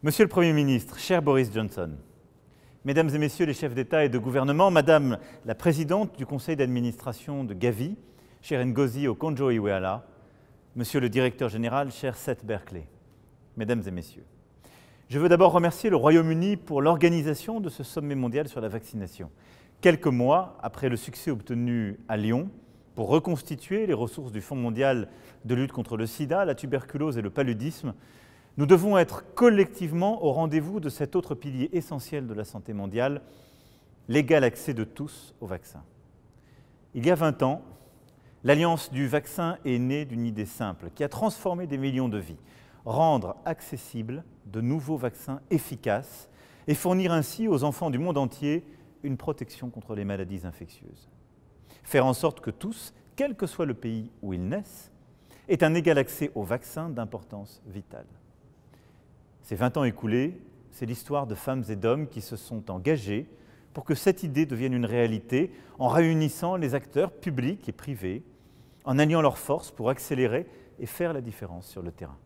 Monsieur le Premier ministre, cher Boris Johnson, Mesdames et Messieurs les chefs d'État et de gouvernement, Madame la Présidente du Conseil d'administration de Gavi, cher Ngozi Okonjo-Iweala, Monsieur le Directeur général, cher Seth Berkley, Mesdames et Messieurs, je veux d'abord remercier le Royaume-Uni pour l'organisation de ce sommet mondial sur la vaccination, quelques mois après le succès obtenu à Lyon pour reconstituer les ressources du Fonds mondial de lutte contre le sida, la tuberculose et le paludisme. Nous devons être collectivement au rendez-vous de cet autre pilier essentiel de la santé mondiale, l'égal accès de tous au vaccin. Il y a 20 ans, l'Alliance du vaccin est née d'une idée simple qui a transformé des millions de vies, rendre accessibles de nouveaux vaccins efficaces et fournir ainsi aux enfants du monde entier une protection contre les maladies infectieuses. Faire en sorte que tous, quel que soit le pays où ils naissent, aient un égal accès aux vaccins d'importance vitale. Ces 20 ans écoulés, c'est l'histoire de femmes et d'hommes qui se sont engagés pour que cette idée devienne une réalité en réunissant les acteurs publics et privés, en alliant leurs forces pour accélérer et faire la différence sur le terrain.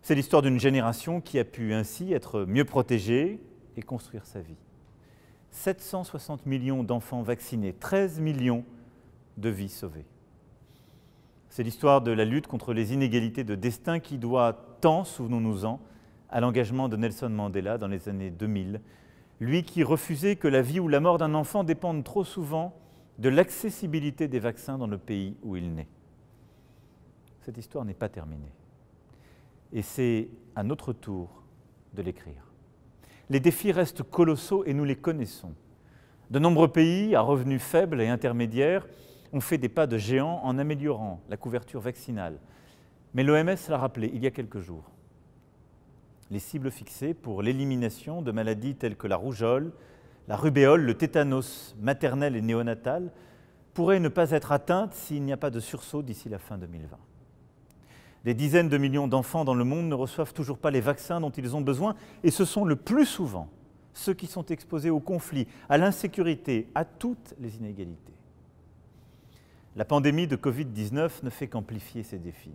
C'est l'histoire d'une génération qui a pu ainsi être mieux protégée et construire sa vie. 760 millions d'enfants vaccinés, 13 millions de vies sauvées. C'est l'histoire de la lutte contre les inégalités de destin qui doit tant, souvenons-nous-en, à l'engagement de Nelson Mandela dans les années 2000, lui qui refusait que la vie ou la mort d'un enfant dépende trop souvent de l'accessibilité des vaccins dans le pays où il naît. Cette histoire n'est pas terminée. Et c'est à notre tour de l'écrire. Les défis restent colossaux et nous les connaissons. De nombreux pays à revenus faibles et intermédiaires ont fait des pas de géant en améliorant la couverture vaccinale. Mais l'OMS l'a rappelé il y a quelques jours. Les cibles fixées pour l'élimination de maladies telles que la rougeole, la rubéole, le tétanos maternel et néonatal pourraient ne pas être atteintes s'il n'y a pas de sursaut d'ici la fin 2020. Des dizaines de millions d'enfants dans le monde ne reçoivent toujours pas les vaccins dont ils ont besoin et ce sont le plus souvent ceux qui sont exposés aux conflits, à l'insécurité, à toutes les inégalités. La pandémie de Covid-19 ne fait qu'amplifier ces défis,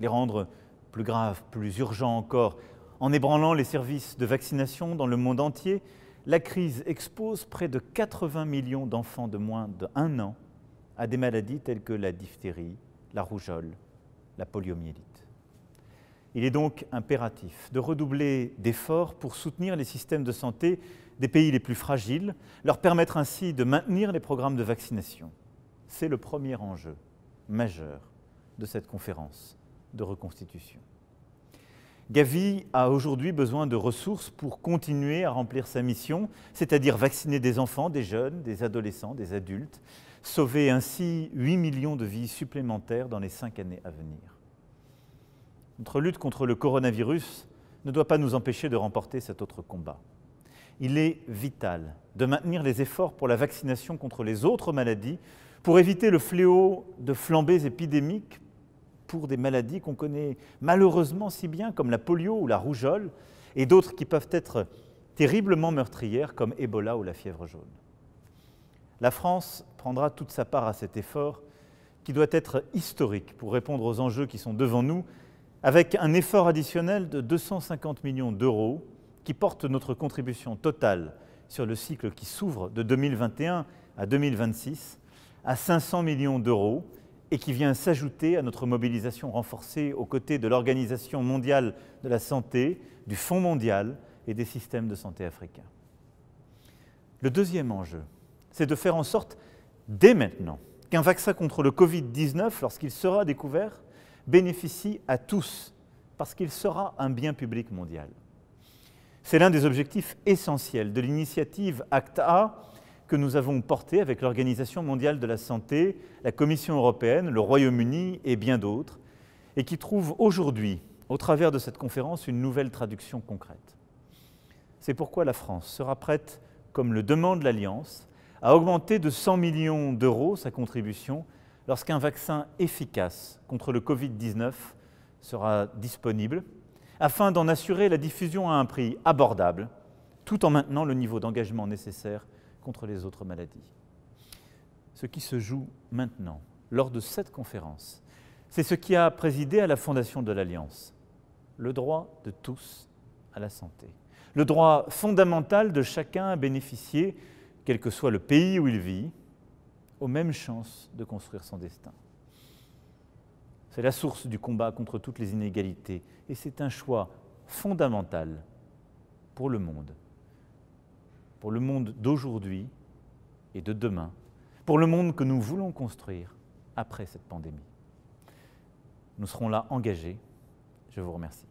les rendre plus graves, plus urgents encore. En ébranlant les services de vaccination dans le monde entier, la crise expose près de 80 millions d'enfants de moins d'1 an à des maladies telles que la diphtérie, la rougeole, la poliomyélite. Il est donc impératif de redoubler d'efforts pour soutenir les systèmes de santé des pays les plus fragiles, leur permettre ainsi de maintenir les programmes de vaccination. C'est le premier enjeu majeur de cette conférence de reconstitution. Gavi a aujourd'hui besoin de ressources pour continuer à remplir sa mission, c'est-à-dire vacciner des enfants, des jeunes, des adolescents, des adultes, sauver ainsi 8 millions de vies supplémentaires dans les 5 années à venir. Notre lutte contre le coronavirus ne doit pas nous empêcher de remporter cet autre combat. Il est vital de maintenir les efforts pour la vaccination contre les autres maladies, pour éviter le fléau de flambées épidémiques pour des maladies qu'on connaît malheureusement si bien, comme la polio ou la rougeole, et d'autres qui peuvent être terriblement meurtrières, comme Ebola ou la fièvre jaune. La France prendra toute sa part à cet effort, qui doit être historique pour répondre aux enjeux qui sont devant nous, avec un effort additionnel de 250 millions d'euros, qui porte notre contribution totale sur le cycle qui s'ouvre de 2021 à 2026 à 500 millions d'euros, et qui vient s'ajouter à notre mobilisation renforcée aux côtés de l'Organisation mondiale de la santé, du Fonds mondial et des systèmes de santé africains. Le deuxième enjeu, c'est de faire en sorte, dès maintenant, qu'un vaccin contre le Covid-19, lorsqu'il sera découvert, bénéficie à tous, parce qu'il sera un bien public mondial. C'est l'un des objectifs essentiels de l'initiative ACT-A, que nous avons porté avec l'Organisation mondiale de la santé, la Commission européenne, le Royaume-Uni et bien d'autres, et qui trouve aujourd'hui, au travers de cette conférence, une nouvelle traduction concrète. C'est pourquoi la France sera prête, comme le demande l'Alliance, à augmenter de 100 millions d'euros sa contribution lorsqu'un vaccin efficace contre le Covid-19 sera disponible, afin d'en assurer la diffusion à un prix abordable, tout en maintenant le niveau d'engagement nécessaire contre les autres maladies. Ce qui se joue maintenant, lors de cette conférence, c'est ce qui a présidé à la fondation de l'Alliance, le droit de tous à la santé. Le droit fondamental de chacun à bénéficier, quel que soit le pays où il vit, aux mêmes chances de construire son destin. C'est la source du combat contre toutes les inégalités et c'est un choix fondamental pour le monde d'aujourd'hui et de demain, pour le monde que nous voulons construire après cette pandémie. Nous serons là engagés. Je vous remercie.